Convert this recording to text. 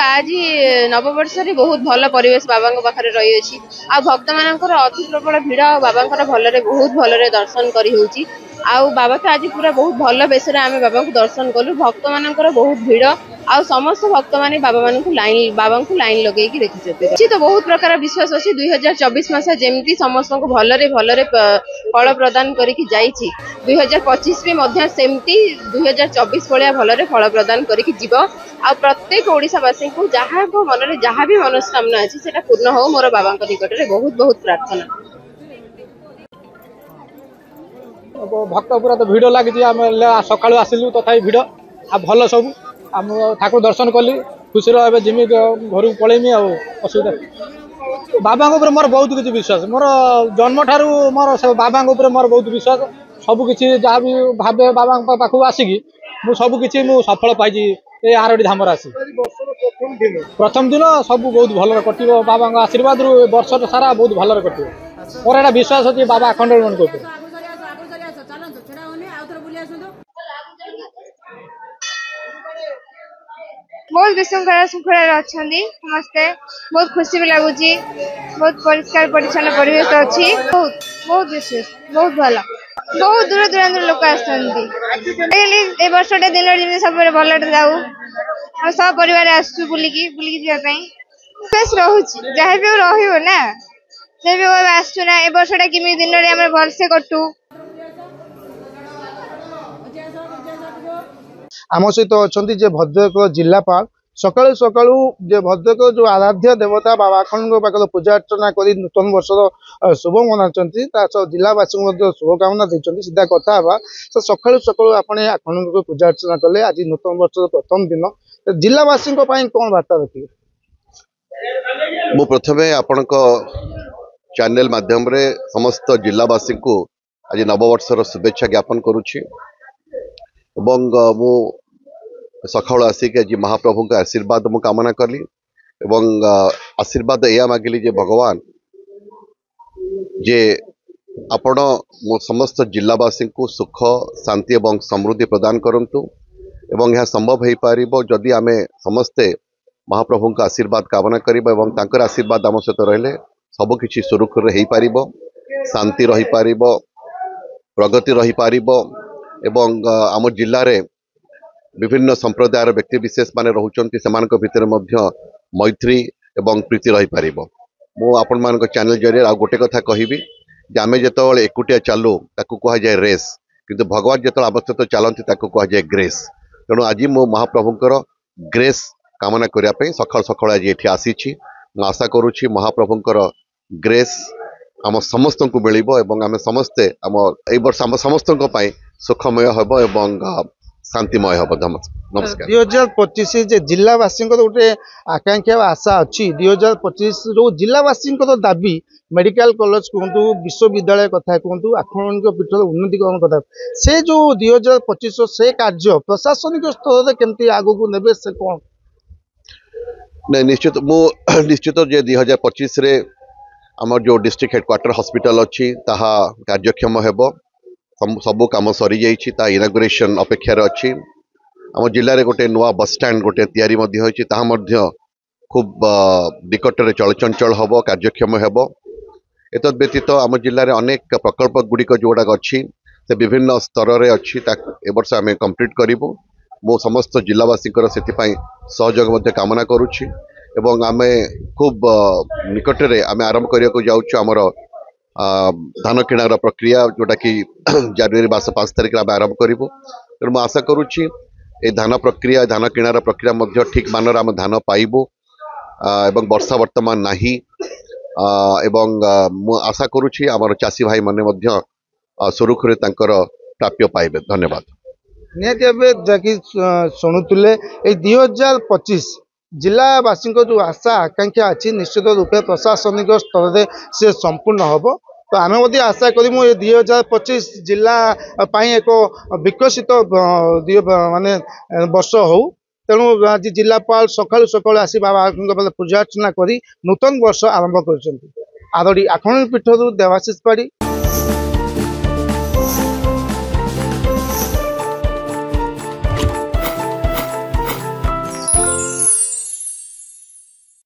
आज नववर्ष बहुत भल परिवेश बाबा पाखे रही अछि आ भक्त मानकर अति प्रबल भिड़ बाबा भलरे बहुत भलरे दर्शन करी होउची आ बाबा तो आज पूरा बहुत भल बेसरे आम बाबा को दर्शन कलु भक्त मानकर बहुत भिड़ आ समस्त भक्त माने बाबा को लाइन लगे देखुचे तो बहुत प्रकार विश्वास अच्छी 2024 मस जमी समस्त को भलरे भलरे फल प्रदान करके जाइछि 2025 भी सेमती 2024 भाया भलरे फल प्रदान करके जीव आ प्रत्येक ओडिशावासी को जहाँ मन में जहाँ भी मनोस्कामना अच्छी से पूर्ण हो मोर बाबा निकट में बहुत बहुत प्रार्थना। भक्त पूरा तो भिड़ लगी सका आसिलु तथा भिड़ आ भल सब आम ठाकुर दर्शन कली खुशी जिमी घर को पलैमी असुविधा बाबा मोर बहुत किसी विश्वास मोर जन्म ठार मोर बाबा मोर बहुत विश्वास सबकि जहाँ भी भावे बाबा पाखु आसिकी मु सबकि सफल पाई ए आरडी धामर आसी प्रथम दिन सब बहुत भल कट बाबा आशीर्वाद रू वर्ष सारा बहुत भल कट मोर एटा विश्वास अच्छे बाबा आखंड कर बहुत विशृंखला श्रृंखला अच्छा समस्ते बहुत खुशी भी लगुच बहुत परिष्कार परिच्छन्न परिवेश अच्छी बहुत बहुत विशेष बहुत भल बहुत दूर दूर लोक आसुँच वर्षटा दिन सब भल जाऊ सब परिवार आसु बुलिकी बेस रोचे जहाँ भी रही ना जहाँ भी आसु ना ए वर्षटा किमी दिन में भलसे कटू आम सहित अच्छा भद्रक जिलापाल सका सका भद्रक जो आराध्य देवता बाबा आखंड पाखे पूजा अर्चना कर नूतन वर्ष शुभ मना जिलावासी शुभकामना देते सीधा कथा तो सका सका आपने आखंड को पूजा अर्चना कले आज नूतन वर्ष प्रथम दिन जिलावासी कौन वार्ता रखिए मु प्रथमे आपण चैनल माध्यम रे समस्त जिलावासी को आज नववर्षर शुभेच्छा ज्ञापन करुछि मु सका आसिक आज महाप्रभु का आशीर्वाद मु कामना कली एवं आशीर्वाद या मागिली जे भगवान जे आपण मो समस्त जिलावासी को सुख शांति एवं समृद्धि प्रदान करंतु एवं यह संभव हो पार जदि आमे समस्ते महाप्रभु का आशीर्वाद कामना करिबा एवं तांकर आशीर्वाद आम सहित रहिले सब किछि सुरुखुर हो पार शांति रही पार प्रगति रही पार एवं आम जिले रे विभिन्न संप्रदायर व्यक्ति विशेष माने रहउचंती सेमानक भितर मध्य मैत्री एवं प्रीति रही पार मु आपण मान चैनल जरिए आ गोटे कथा कहबी जे आमे जेतबेले एकुटिया चालू ताकू कहा जाए रेस किंतु भगवान जेतबेले आवश्यक चलती ताकू कहा जाए ग्रेस तेणु आज मो महाप्रभुंकर ग्रेस कामना करने सकाल सकाल आज ये आसी आशा करुच्ची महाप्रभुंकर ग्रेस आम समस्त को मिल आम समस्ते आम वर्ष आम समस्त सुखमय हम एवं शांतिमय हम। नमस्कार। 2025 जिलावासी गोटे आकांक्षा आशा अच्छी 2025 जो जिलावासी दाबी मेडिकल कॉलेज कहतु विश्वविद्यालय कथा कहतु आखंड पीठर उन्नतिकरण कथा से जो 2025 से कार्य प्रशासनिक स्तर में केमती आगू नेबे से कौन नहीं निश्चित जे 2025 रे आमर जो डिस्ट्रिक्ट हेडक्वार्टर हॉस्पिटल अच्छी ताहा कार्यक्षम हेबो सबू कम सरी जाइए इनागुरेशन अपेक्षार अच्छी आम जिले में गोटे नुआ बस स्टैंड गोटे तैयारी खूब निकट में चलचंचल हम कार्यक्षम हेबो एतद व्यतीत आम जिले में अनेक प्रकल्प गुड़िक जोड़ाक अच्छी से विभिन्न स्तर में अच्छी वर्ष आम कंप्लीट करूँ मो समस्त जिलावासी से सहयोग कामना करुच्ची एवं आम खूब निकट में आम आरंभ करने जाऊँ आमर धान किणार प्रक्रिया जोटा कि जनवरी मास 5 तारिख आम आरंभ करूँ तेणु आशा करुच्ची धान प्रक्रिया धान किणार प्रक्रिया ठीक मान आम धान पाइबू एवं वर्षा वर्तमान नाही एवं मु आशा करुच्ची आमर चाषी भाई माने सुरुखुरे प्राप्य पाइबे। धन्यवाद। निहाती शुणुले 2025 जिलावासी जो आशा आकांक्षा अच्छी निश्चित रूपे प्रशासनिक स्तर में से संपूर्ण हम तो आम आशा करूँ ये 2025 जिला एक विकसित माने वर्ष हो तेणु आज जिलापाल सका सका आसी बाबा पूजा अर्चना कर नूतन वर्ष आरंभ कर आरडी आखंड पीठर देवाशीष पाड़ी।